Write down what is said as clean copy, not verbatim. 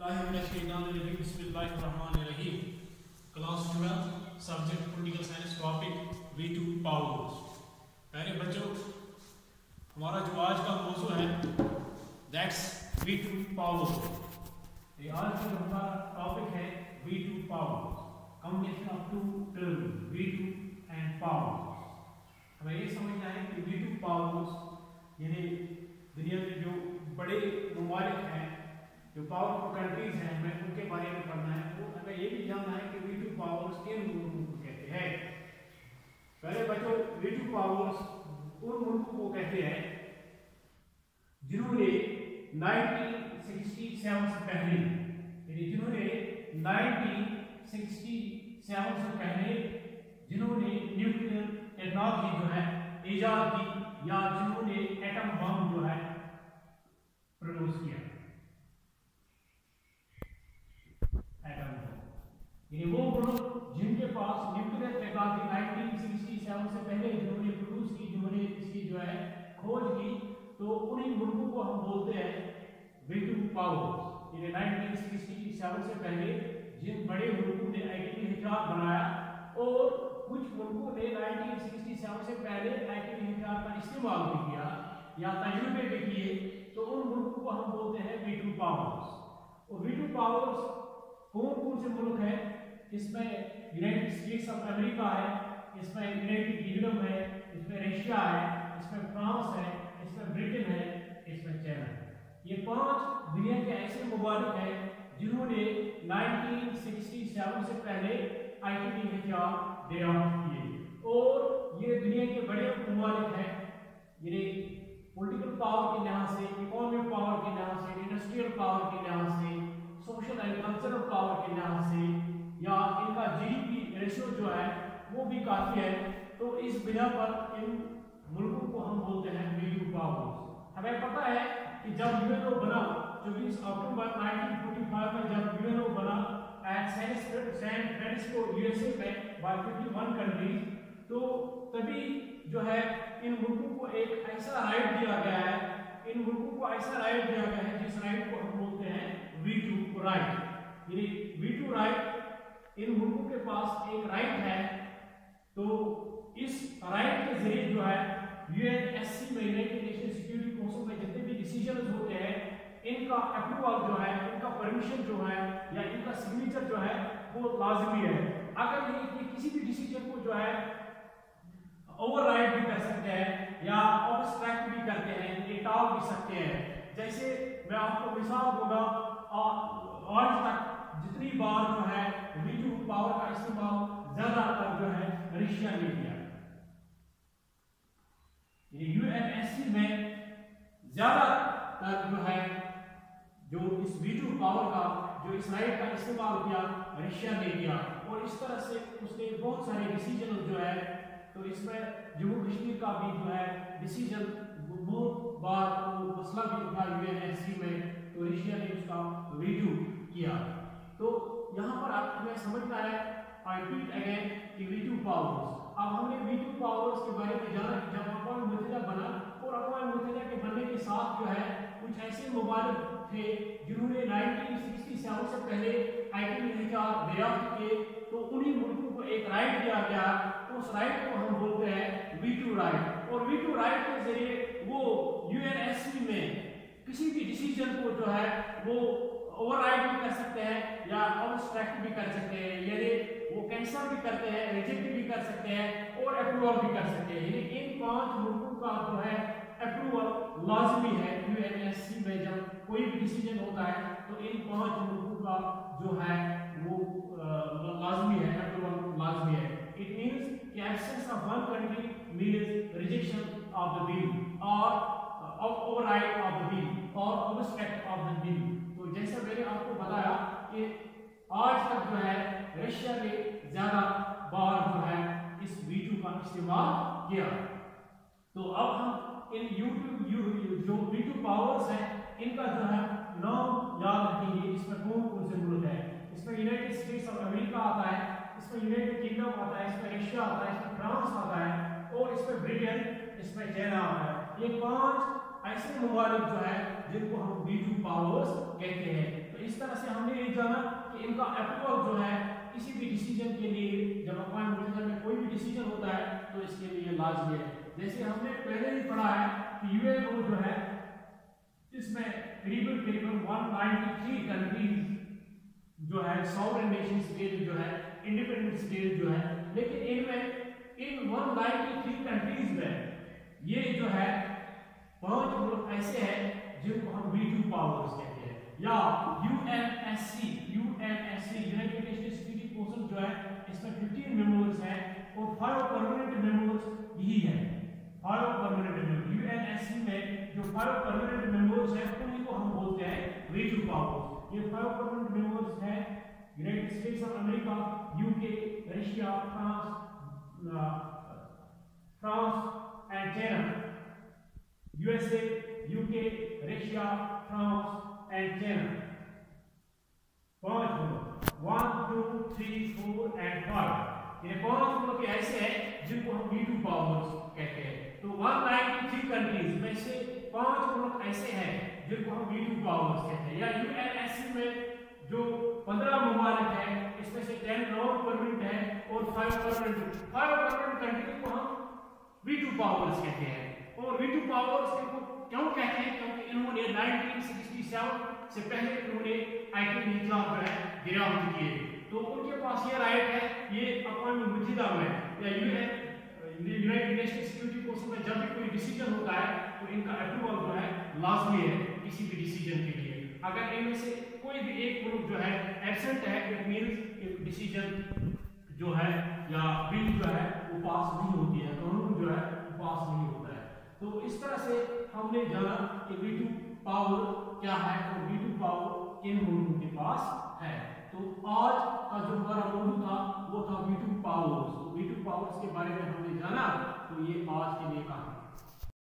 बिस्मिल्लाहिर्रहमानिर्रहीम। Class 12 subject political science topic V2 powers. प्यारे बच्चों, हमारा जो आज का मौजू है दैट्स V2 पावर्स। ये आज का हमारा टॉपिक है V2 powers, combination of two terms V2 and powers. हमें ये समझना है कि V2 पावर्स यानी दुनिया में जो बड़े ममालिक हैं, जो पावरफुल कंट्रीज हैं, हमें उनके बारे में पढ़ना है। तो हमें ये भी जानना है कि V2 पावर्स किन मुल्कों को कहते हैं। पहले बच्चों, V2 पावर्स उन मुल्कों को कहते हैं जिन्होंने 1967 से पहले, यानी जिन्होंने 1967 से पहले जिन्होंने न्यूक्लियर टेक्नोलॉजी जो है इजाद की, या जिन्होंने एटम बम जो है प्रोड्यूस किया। यानी वो मुल्क जिनके पास न्यूक्लियर टेक्नोलॉजी 1967 से पहले जिन्होंने प्रोड्यूस की, जिन्होंने इसकी जो है खोज की, तो उन्हीं मुल्कों को हम बोलते हैं V2 पावर्स। यानी 1967 से पहले जिन बड़े मुल्कों ने एटमी हथियार बनाया और कुछ मुल्कों ने 1967 से पहले एटमी हथियार का इस्तेमाल भी किया या तजुर्बे भी किए, तो उन मुल्कों को हम बोलते हैं V2 पावर्स। और V2 पावर्स कौन कौन से मुल्क हैं? इसमें यूनाइटेड स्टेट्स ऑफ अमेरिका है, इसमें यूनाइटेड किंगडम है, इसमें रशिया है, इसमें फ्रांस है, इसमें ब्रिटेन है, इसमें चाइना है। ये 5 दुनिया के ऐसे ममालिक हैं जिन्होंने 1967 से पहले एटमी हथियार दरियाफ्त किए। और ये दुनिया के बड़े ममालिक हैं, ये पॉलिटिकल पावर के लिहाज से, इकोनॉमिक पावर के लिहाज से, इंडस्ट्रियल पावर के लिहाज से, सोशल एंड कल्चरल पावर के लिहाज से, या इनका जीडीपी रेशियो जो है वो भी काफी है। तो इस बिना पर इन मुल्कों को हम बोलते हैं V2 पावर्स। हमें पता है कि जब यूएनओ बना 24 अक्टूबर 1945 में, जब यूएनओ बना एट सैन फ्रांसिस्को यूएसए में बाय 51 कंट्रीज, तो तभी जो है इन मुल्कों को एक ऐसा राइट दिया गया है, इन मुल्कों को ऐसा राइट दिया गया है जिस राइट को हम बोलते हैं V2 राइट। यानी V2 राइट, इन मुल्कों के पास एक राइट है। तो इस राइट के जरिए जो है यूएनएससी में, यूनाइटेड नेशन सिक्योरिटी काउंसिल में जितने भी डिसीजन होते हैं, इनका अप्रूवल जो है, इनका परमिशन जो है, या इनका सिग्नेचर जो है वो लाजमी है। अगर ये किसी भी डिसीजन को जो है ओवरराइड भी कर सकते हैं या ऑब्स्ट्रैक्ट भी करते हैं, ये टाल भी सकते हैं। जैसे मैं आपको मिसाल दूंगा, आज तक जितनी बार जो है V2 पावर का इस्तेमाल ज्यादातर जो है रशिया ने किया। यूएनएससी में ज्यादातर जो है जो इस V2 पावर का, जो इस राइट का इस्तेमाल किया, रशिया ने किया। और इस तरह से उसने बहुत सारे डिसीजन जो है, तो इसमें जम्मू कश्मीर का भी जो है डिसीजन बहुत बार मसला भी उठा यूएनएससी में, तो रशिया ने उसका V2 किया। तो यहाँ पर हमें समझना है, आई रिपीट अगेन, कि V2 पावर्स। अब हमने V2 पावर्स के बारे में जाना कि जब अक़वाम मुत्तहिदा बना, और अक़वाम मुत्तहिदा के बनने के साथ जो है कुछ ऐसे ममालिक थे जिन्होंने 1967 से पहले एटमी हथियार दरियाफ्त किए, तो उन्हीं मुल्कों को एक राइट दिया गया। उस राइट को हम बोलते हैं V2 राइट। और V2 राइट के जरिए वो यूएनएससी में किसी भी डिसीजन को जो है वो ओवरराइड भी कर सकते हैं या ऑब्स्ट्रैक्ट भी कर सकते हैं, यानी वो कैंसिल भी करते हैं, रिजेक्ट भी कर सकते हैं और अप्रूवल भी कर सकते हैं। यानी इन 5 मुल्कों का जो है अप्रूवल लाजमी है। यूएनएससी में जब कोई भी डिसीजन होता है तो इन 5 मुल्कों का जो है वो लाजमी है, अप्रूवल लाजमी है। इट मींस कि absence of one country means rejection of the bill और ओवरराइड ऑफ द बिल और ऑब्स्ट्रैक्ट ऑफ द बिल। तो जैसा मैंने आपको बताया कि आज तक जो है रशिया ने ज्यादा बार जो है इस V2 का इस्तेमाल किया। तो अब हम इन जो V2 पावर्स हैं, इनका जो है नाम याद रखेंगे। इसमें कौन कौन से मुल्क हैं? इसमें यूनाइटेड स्टेट्स ऑफ अमेरिका आता है, इसमें यूनाइटेड किंगडम आता है, इसमें रशिया आता है, इसमें फ्रांस आता है, और इसमें ब्रिटेन, इसमें चाइना आता है। ये 5 ऐसे ममालिक जो है जिनको हम V2 पावर्स कहते हैं। तो इस तरह से हम इनका अप्रूवल जो है किसी भी डिसीजन के लिए, जब अक़वाम मुत्तहिदा में कोई भी डिसीजन होता है तो इसके लिए लाजमी है। जैसे हमने पहले ही पढ़ा है कि यूएनओ जो है इसमें करीबन 193 कंट्रीज जो है सॉवरेन नेशन स्टेट जो है इंडिपेंडेंट स्टेट जो है, लेकिन इनमें इन 193 कंट्रीज में ये जो है 5 मुल्क ऐसे हैं जिनको हम वीटो पावर्स कहते हैं, या UNSC United Nations security council जो है इसमें 15 मेंबर्स हैं और 5 परमानेंट मेंबर्स यही है। 5 परमानेंट मेंबर यूएनएससी में जो 5 परमानेंट मेंबर्स हैं उन्हीं को हम बोलते हैं वीटो पावर्स। ये 5 परमानेंट मेंबर्स हैं United states of America, UK, Russia, France and China. USA, UK, Russia, France and China. 5 मुल्क 1 2 3 4 एंड 5, ये 5 मुल्क ऐसे हैं जिनको हम वीटो पावर्स कहते हैं। तो 193 कंट्रीज में से 5 मुल्क ऐसे हैं जिनको हम वीटो पावर्स कहते हैं। या यूएनएससी में जो 15 ममालिक हैं इसमें से 10 नॉन परमानेंट है और 5 परमानेंट कंट्री को हम वीटो पावर्स कहते हैं। और वीटो पावर्स इनको क्यों कहते हैं? क्योंकि इन्होंने 1967 से पहले इन्होंने आइटम निजाम जो है गिरावट किए, तो उनके पास ये राइट है। ये अक़वाम मुत्तहिदा में या यूनाइटेड नेशन सिक्योरिटी काउंसिल में जब भी कोई डिसीजन होता है तो इनका अप्रूवल जो है लाजमी है किसी भी डिसीजन के लिए। अगर इनमें से कोई भी एक मुल्क जो है एब्सेंट है, इट मींस डिसीजन जो है या बिल जो है वो पास नहीं होती है, कानून जो है पास नहीं होता है। तो इस तरह से हमने जाना कि वीटो पावर क्या है और वीटो पावर किन मुल्कों के पास है। तो आज का जो हमारा मौजू था वो था वीटो पावर्स। वीटो पावर्स के बारे में हमने जाना, तो ये आज के लिए काफी